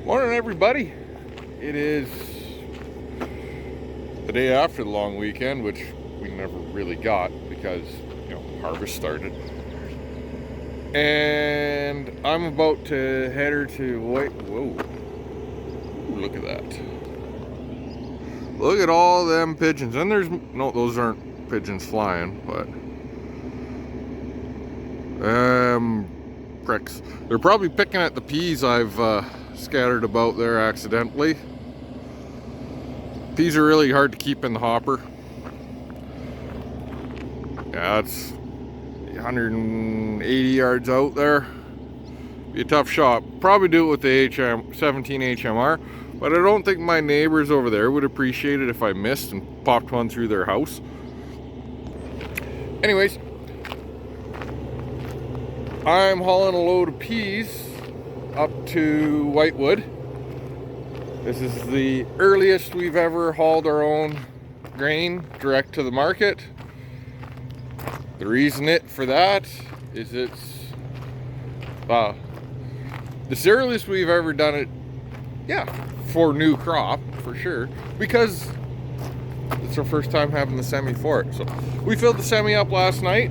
Morning, everybody. It is the day after the long weekend, which we never really got because, harvest started. And I'm about to head her to Whoa. Ooh, look at that. Look at all them pigeons. And those aren't pigeons flying, but pricks. They're probably picking at the peas I've scattered about there accidentally. Peas are really hard to keep in the hopper. Yeah, it's 180 yards out there. Be a tough shot. Probably do it with the 17 HMR, but I don't think my neighbors over there would appreciate it if I missed and popped one through their house. Anyways, I'm hauling a load of peas up to Whitewood. This is the earliest we've ever hauled our own grain direct to the market. The reason for that is it's the earliest we've ever done it, for new crop, for sure, because it's our first time having the semi for it. So we filled the semi up last night.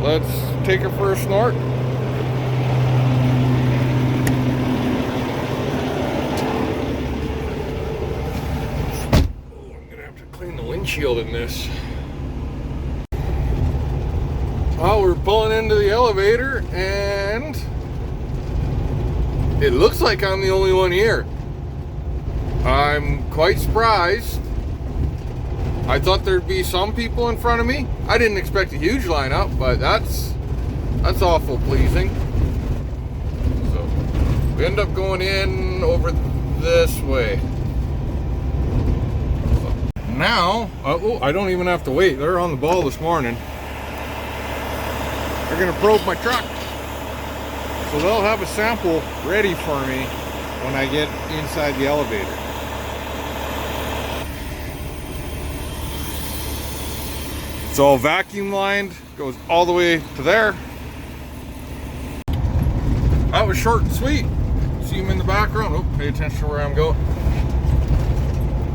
Let's take her for a snort. I'm gonna have to clean the windshield in this. Well, we're pulling into the elevator and it looks like I'm the only one here. I'm quite surprised. I thought there'd be some people in front of me. I didn't expect a huge lineup, but that's awful pleasing. So we end up going in over this way. So now, I don't even have to wait. They're on the ball this morning. They're gonna probe my truck. So they'll have a sample ready for me when I get inside the elevator. It's all vacuum lined, goes all the way to there. That was short and sweet. See him in the background. Oh, pay attention to where I'm going.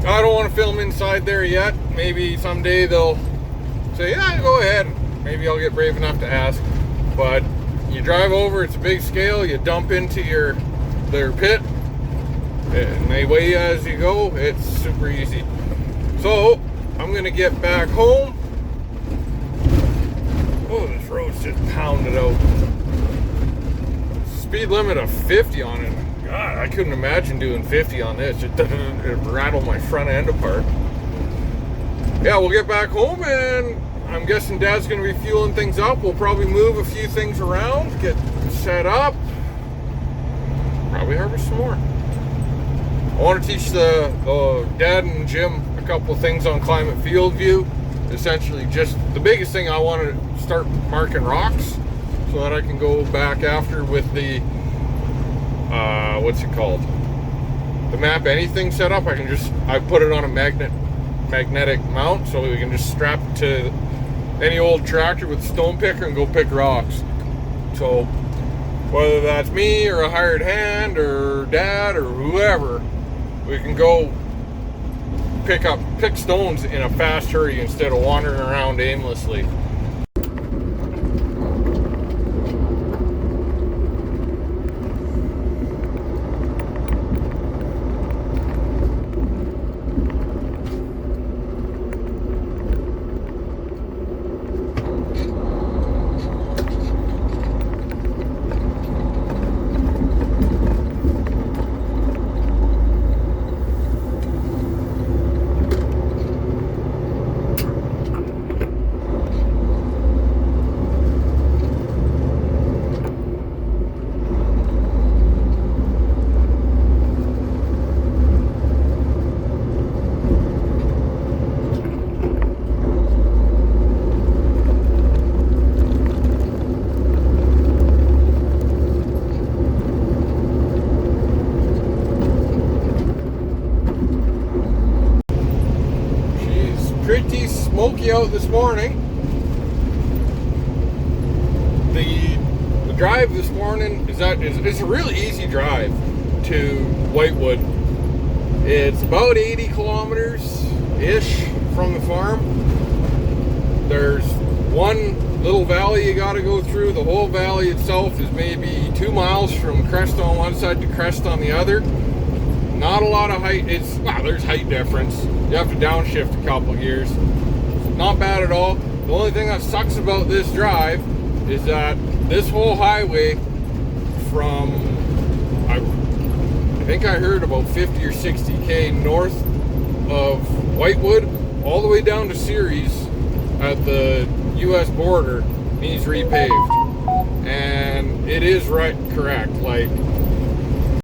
I don't want to film inside there yet. Maybe someday they'll say, yeah, go ahead. Maybe I'll get brave enough to ask. But you drive over, it's a big scale, you dump into their pit, and they weigh you as you go. It's super easy. So I'm gonna get back home. Oh, this road's just pounded out. Speed limit of 50 on it. God, I couldn't imagine doing 50 on this. It rattled my front end apart. Yeah, we'll get back home and I'm guessing Dad's going to be fueling things up. We'll probably move a few things around, get set up, probably harvest some more. I want to teach the Dad and Jim a couple things on Climate Field View. Essentially, just the biggest thing, I want to start marking rocks so that I can go back after with the what's it called? The Map Anything setup. I put it on a magnetic mount so we can just strap it to any old tractor with a stone picker and go pick rocks. So whether that's me or a hired hand or Dad or whoever, we can go pick stones in a fast hurry instead of wandering around aimlessly. Pretty smoky out this morning. The drive this morning is that it's a really easy drive to Whitewood. It's about 80 kilometers-ish from the farm. There's one little valley you got to go through. The whole valley itself is maybe 2 miles from Crest on one side to Crest on the other. Not a lot of height. There's height difference. You have to downshift a couple gears. Not bad at all. The only thing that sucks about this drive is that this whole highway from, I think I heard about 50 or 60K north of Whitewood, all the way down to Ceres at the U.S. border needs repaved. And it is correct. Like,